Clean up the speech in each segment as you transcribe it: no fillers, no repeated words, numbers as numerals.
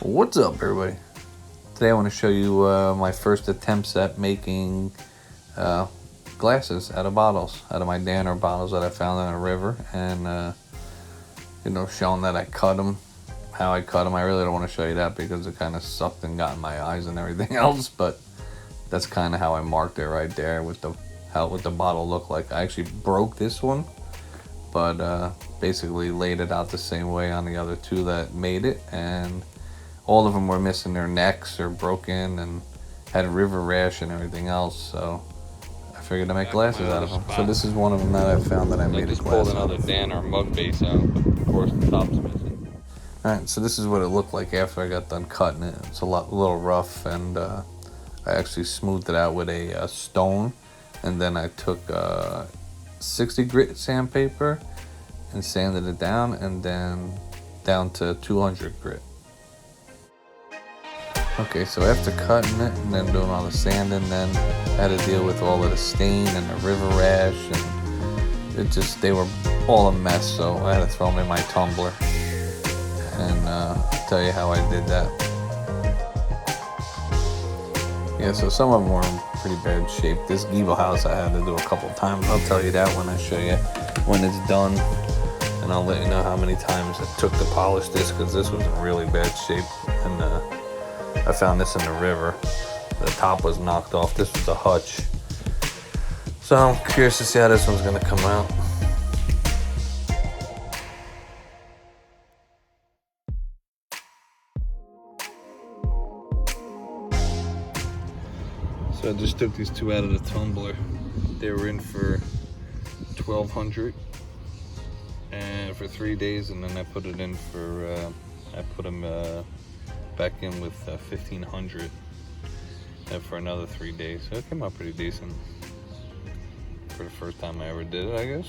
What's up, everybody? Today I want to show you my first attempts at making glasses out of bottles, out of my Danner bottles that I found in a river, and showing that I cut them, how I cut them. I really don't want to show you that because it kind of sucked and got in my eyes and everything else, but that's kind of how I marked it right there with what the bottle looked like. I actually broke this one, but basically laid it out the same way on the other two that made it, and all of them were missing their necks or broken and had river rash and everything else, so I figured to make glasses out of them. So this is one of them that I found that I made a glass out of. Another Danner mug base out, but of course the top's missing. Alright, so this is what it looked like after I got done cutting it. It's a little rough, and I actually smoothed it out with a stone, and then I took 60 grit sandpaper and sanded it down, and then down to 200 grit. Okay, so after cutting it and then doing all the sanding, then I had to deal with all of the stain and the river rash, and they were all a mess, so I had to throw them in my tumbler. And I'll tell you how I did that. Yeah, so some of them were in pretty bad shape. This gable house I had to do a couple times. I'll tell you that when I show you when it's done, and I'll let you know how many times it took to polish this, because this was in really bad shape, and I found this in the river. The top was knocked off. This was a hutch. So I'm curious to see how this one's gonna come out. So I just took these two out of the tumbler. They were in for 1,200 and for 3 days, and then I put it in for I put them back in with 1,500 and for another 3 days. So it came out pretty decent for the first time I ever did it, I guess.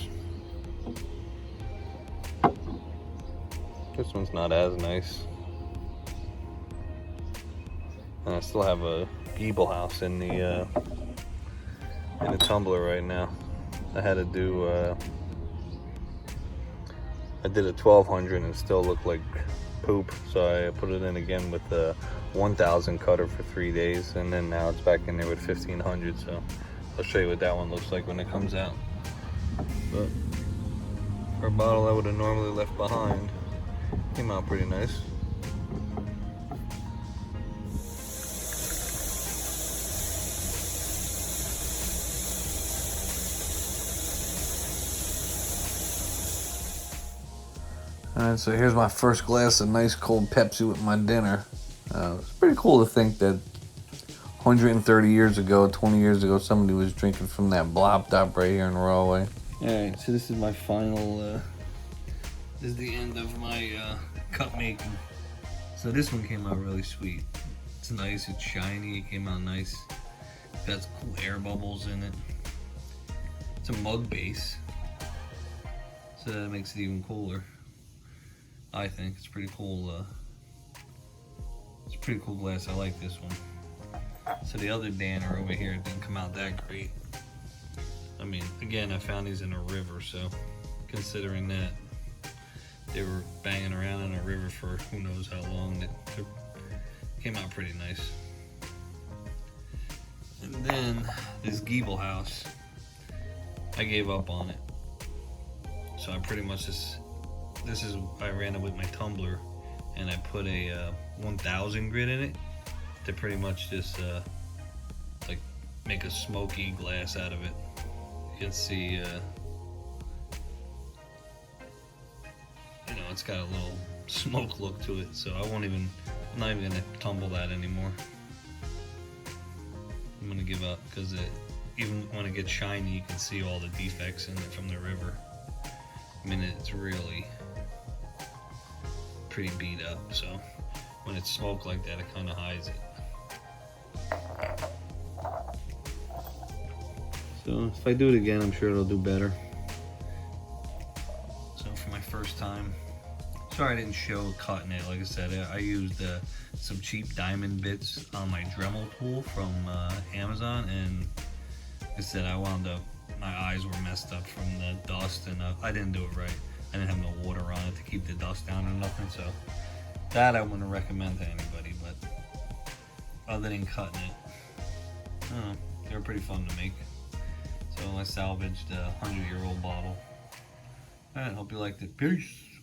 This one's not as nice, and I still have a gable house in the tumbler right now. I had to do I did a 1,200 and it still looked like poop, so I put it in again with the 1,000 cutter for 3 days, and then now it's back in there with 1,500. So I'll show you what that one looks like when it comes out. But for a bottle I would have normally left behind, came out pretty nice. Alright, so here's my first glass of nice cold Pepsi with my dinner. It's pretty cool to think that 130 years ago, 20 years ago, somebody was drinking from that Blob top right here in Rahway. Alright, so this is my final, this is the end of my cup making. So this one came out really sweet. It's nice, it's shiny, it came out nice. It's got some cool air bubbles in it. It's a mug base, so that makes it even cooler. I think it's pretty cool. It's a pretty cool glass. I like this one. So the other Danner over here didn't come out that great. I mean, again, I found these in a river, so considering that they were banging around in a river for who knows how long, it came out pretty nice. And then this gable house, I gave up on it. So I pretty much I ran it with my tumbler, and I put a 1,000 grit in it to pretty much just like make a smoky glass out of it. You can see, it's got a little smoke look to it, so I'm not even gonna tumble that anymore. I'm gonna give up, because even when it gets shiny, you can see all the defects in it from the river. I mean, it's really pretty beat up, so when it's smoked like that, it kind of hides it. So if I do it again, I'm sure it'll do better. So for my first time, sorry I didn't show cutting it. Like I said, I used some cheap diamond bits on my Dremel tool from Amazon, and like I said, my eyes were messed up from the dust, and I didn't do it right. I didn't have no water on it to keep the dust down or nothing, so that I wouldn't recommend to anybody. other than cutting it. I don't know, they were pretty fun to make. So I salvaged a 100-year-old bottle. Alright, hope you liked it. Peace!